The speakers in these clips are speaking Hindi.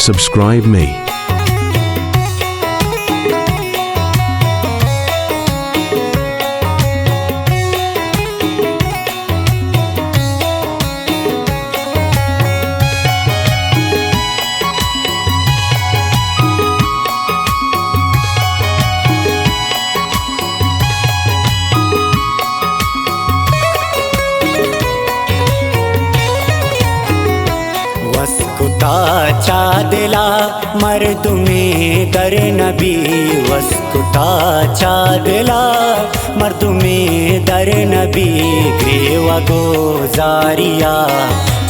Subscribe me. चादला मर्दुमे दर नबी वस्कुता चादला मर्दुमे दर नबी ग्रेवा गोजारिया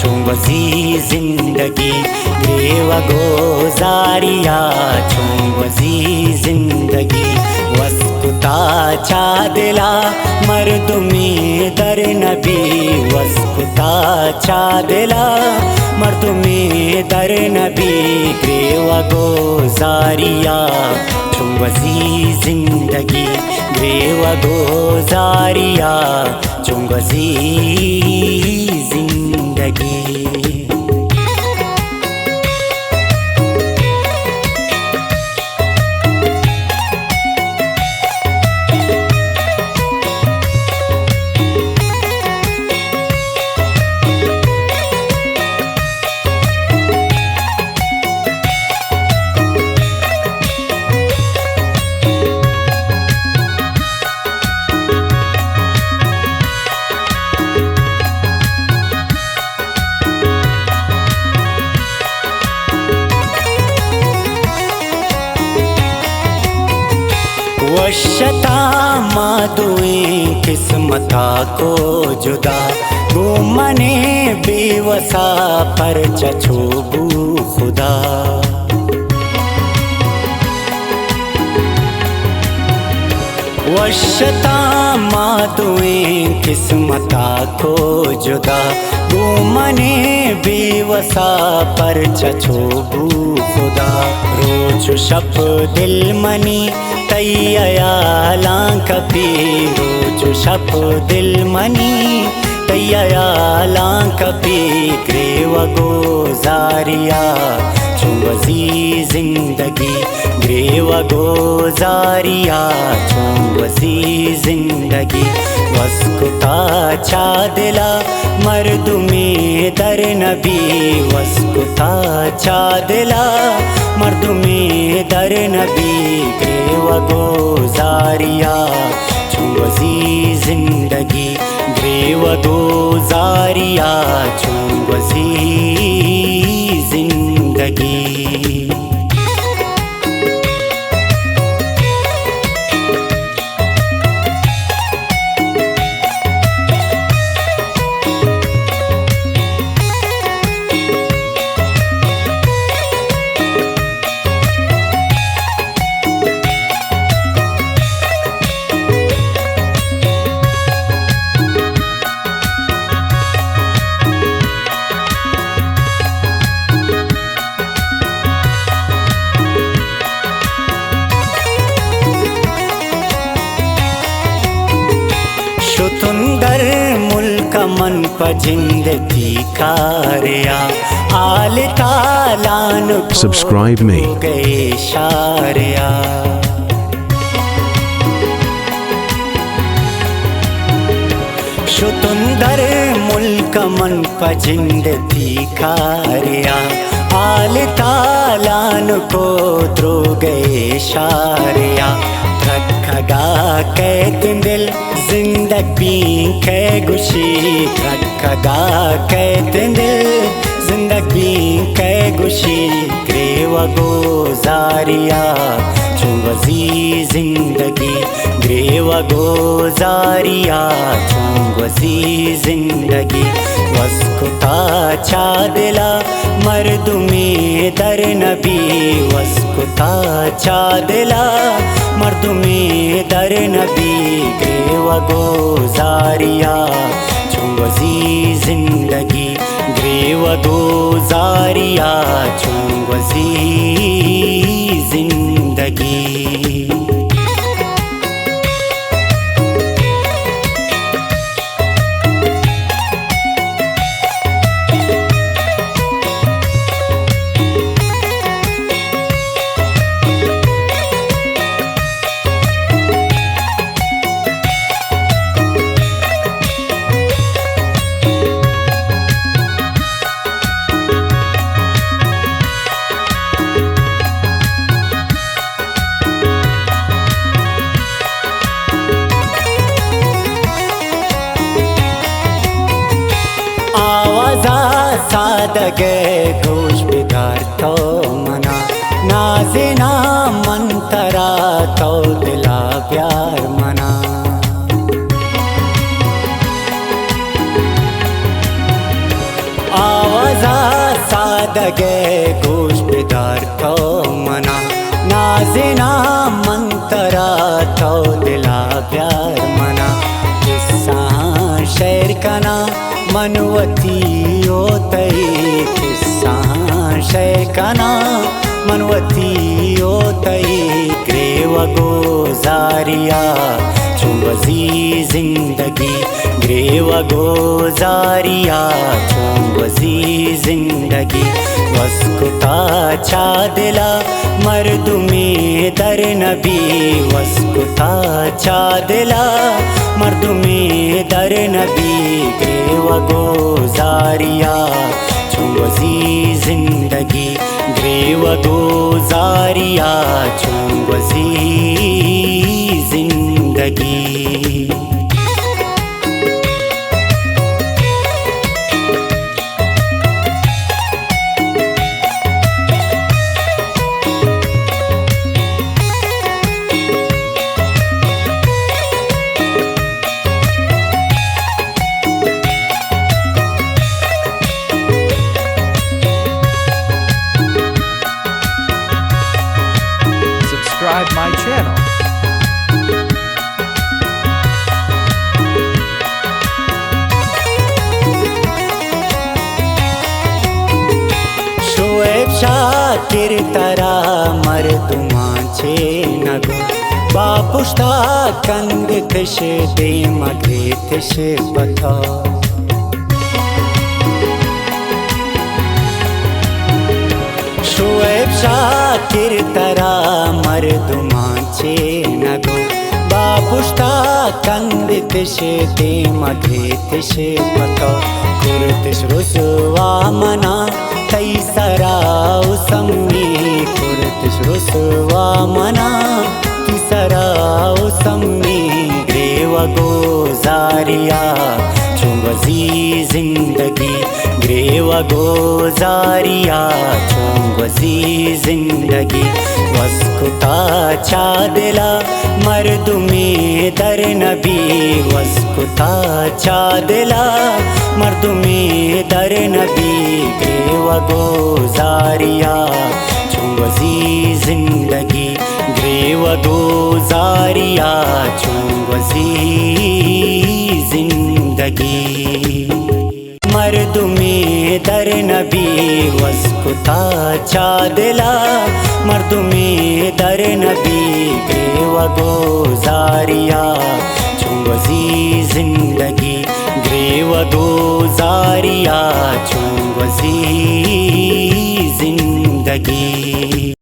चुंबजी जिंदगी ग्रेवा गोजारिया चुंबजी जिंदगी वस्कुता चादला मर्दुमे दर नबी वस्कुता चादला मर्दुमे दर नबी ग्रेवा गोजारिया चुंबजी जिंदगी ग्रेवा गोजारिया चुंबजी जिंदगी। वशता मादुए किस्मता को जुदा गुमने बेवसा पर चछोबू खुदा वशता मादुए किस्मता को जुदा गुमने बेवसा पर चछोबू खुदा रोज शप दिल मनी तैयाला कपी रोज शप दिल मनी तैयाला कपी ग्रेवा गोजारिया चुंबजी जिंदगी ग्रेवा गोजारिया चुंबजी जिंदगी वस्कुता चादला मर्दुमे दर नबी वस्कुता चादला मर्दुमे दर नबी ग्रेवा गोजारिया चुंबजी जिंदगी ग्रेवा गोजारिया चुंबजी जिंदगी। शुतुंदर मुल्क मन पजिंदगी कार्या आल तालान Subscribe me. गए शारिया शुतुंदर मुल्क मन पजिंदगी कार्या आल तालान को द्रो गए शारिया खगा कैद दिल जिंदगी कै गुशी खगा कैद दिल जिंदगी कै गुशी ग्रेवा गोजारिया चुंबजी जिंदगी ग्रेवा गोजारिया चुंबजी जिंदगी वस्कुता चादला मर्दुमे दर नबी वस्कुता चादला मर्दुमे दर नबी ग्रेवा गोजारिया चुंबजी जिंदगी ग्रेवा गोजारिया चुंबजी जिंदगी। सादगे गोश बिगार तो मना नाजिना मंतरा तो दिला प्यार मना आवाजा सादगे गोश बिगार तो मना नाजिना मंतरा तो दिला प्यार मना किस्सा शेर कना मनवती होतई किस्सा शेर कना मनवती होतई ग्रेव गोजारिया चुंबजी जिंदगी ग्रेव गोजारिया चुंबजी जिंदगी वस्कुता चा दिला मर्दुमे दर नबी वस्कुता चा दिला मर्दुमे दर नबी ग्रेव गोजारिया चुंबजी जिंदगी ग्रेव गोजारिया चुंबजी जिंदगी Subscribe my channel. Shoaib Shakir तरा मर्दुमाचे नगो बापुष्टा कंद तिश दे मगे तिश बता शोएब शाकिर तरा मर्दुमाचे नगो बापुष्टा कंद तिश दे मगे तिश बता कुर्तिश रुसवा मना तई सराउ सम्मी कुर्तिश रुसवा मना ती सराउ सम्मी ग्रेव गोजारिया चुंबजी जिंदगी ग्रेव गोजारिया चुंबजी जिंदगी वस्कुता चा दिला मर्दुमे दर नबी वस्कुता चा दिला मर्दुमे दर नबी ग्रेव गोजारिया चुंबजी जिंदगी ग्रेव गोजारिया चुंबजी जिंदगी मर्दुमे दर नबी वस्कुता चा दिला मर्दुमे दर नबी ग्रेव गोजारिया चुंबजी जिंदगी ग्रेव गोजारिया चुंबजी जिंदगी